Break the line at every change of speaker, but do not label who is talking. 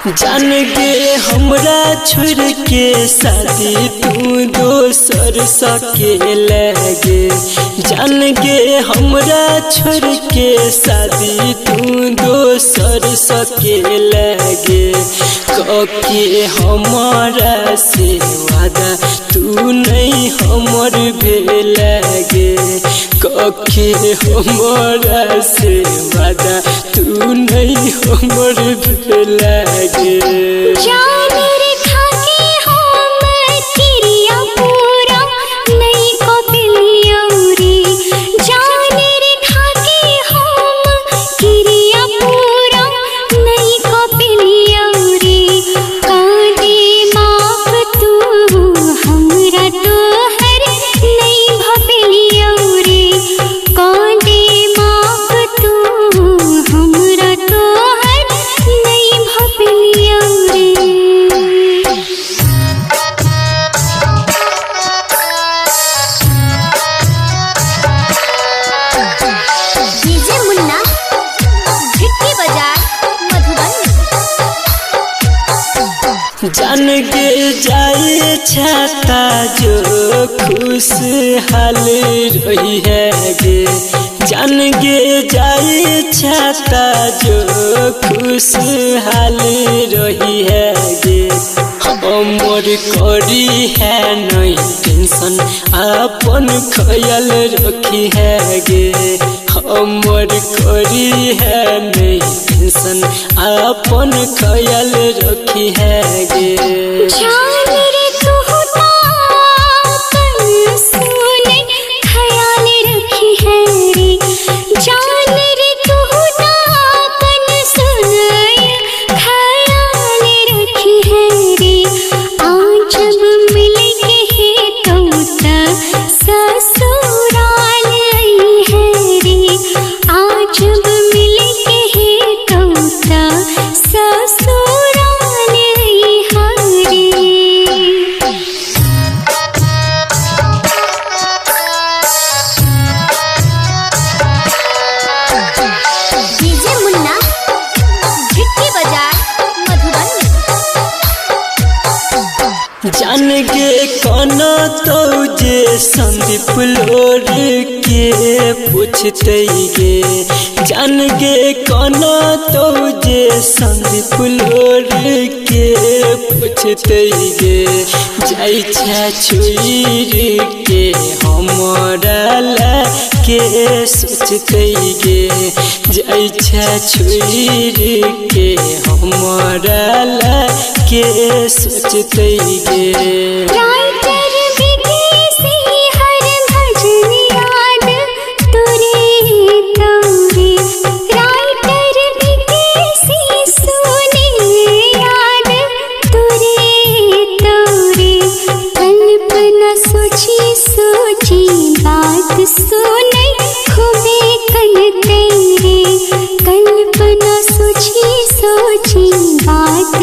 जान गे हमरा छोड़ के शादी तू दोसर सके लगे। जान गे हमरा छोड़ के शादी तू दोसर सके लगे। कके हमारा से वादा तू नहीं हमर भेल गे। कके हमारा से वादा तू नहीं हमर भेल गे।
जान रेखा के हम किरिया पूरा नहीं कपिलिया रे। जान रेखा के हम किरिया पूरा नहीं कपिलिया रे। कांदे माफ तू हमरा तोहर नहीं भपिलिया रे। कांदे माफ तू हमरा तोहर नहीं भपिलिया रे। डीजे मुन्ना भिट्टी बाजार मधुबनी।
जान गे जाए छाता जो खुशहाल रही है गे। जान गे जाए छाता जो खुशहाल रही है गे। हमर करी है नहीं टेंशन अपन ख्याल रखी है गे। हमर करी है नहीं टेंशन अपन ख्याल रखी है गे।
जान रे तू अपन सुने ख्याल रखी है रे। जान रे तू अपन सुने ख्याल रखी है रे। आज जब मिले के तो ससुराल आई है रे। आज जब मिले के तो ससुराल आई है रे। डीजे मुन्ना भिट्टी बाजार मधुबनी।
जान गे कौनो तो जे संदीप लोर के पूछते गे। जान गे कौनो तो जे संदीप लोर के पूछते गे। जाई छा छुई के हमारा ला के सोचते गे। जाई छा छुई के हमारा ला के सोचते गे।
राइटर विदेशी हर भजन याद तुरे तोरे। राइटर विदेशी सुने याद तुरे तोरे। कल्पना सोची सोची बात सुने खूबे कल तेरे। कल्पना सोची सोची बात